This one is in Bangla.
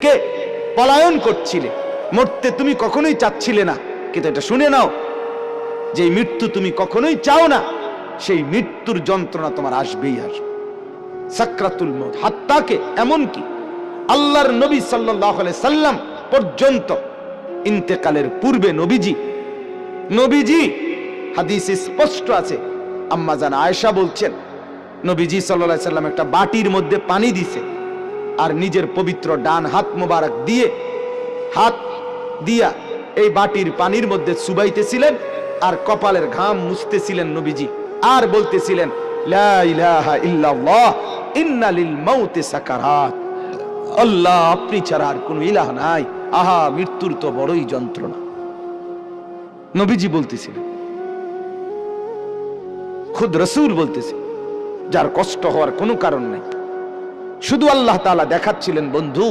থেকে পলায়ন করছিলে, মরতে তুমি কখনোই চাচ্ছিলে না, কিন্তু এটা শুনে নাও, যে মৃত্যু তুমি কখনোই চাও না, সেই মৃত্যুর যন্ত্রণা তোমার আসবেই আসবে। সাকরাতুল মউত, হাত্তাকে এমনকি আল্লাহর নবী সাল্লাল্লাহু আলাইহি সাল্লাম পর্যন্ত ইন্তেকালের পূর্বে নবীজি হাদিসে স্পষ্ট আছে, আম্মা জান আয়েশা বলছেন, নবীজি সাল্লাল্লাহু আলাইহি সাল্লাম একটা বাটির মধ্যে পানি দিছে, আর নিজের পবিত্র ডান হাত মোবারক দিয়ে হাত দিয়া এই বাটির পানির মধ্যে চুবাইতেছিলেন, আর কপালের ঘাম মুছতেছিলেন নবীজি, আর বলতেছিলেন লা ইলাহা ইল্লাল্লাহ ইন্না লিল মাউতি সাকারাত, আল্লাহ আপনি ছাড়া আর কোনো ইলাহ নাই, আহা মৃত্যুর তো বড়ই যন্ত্রণা। নবীজি বলতেছিলেন, খুদ রাসূল বলতেছে, যার কষ্ট হওয়ার কোনো কারণ নাই, শুধু আল্লাহ তাআলা দেখাচ্ছিলেন বন্ধু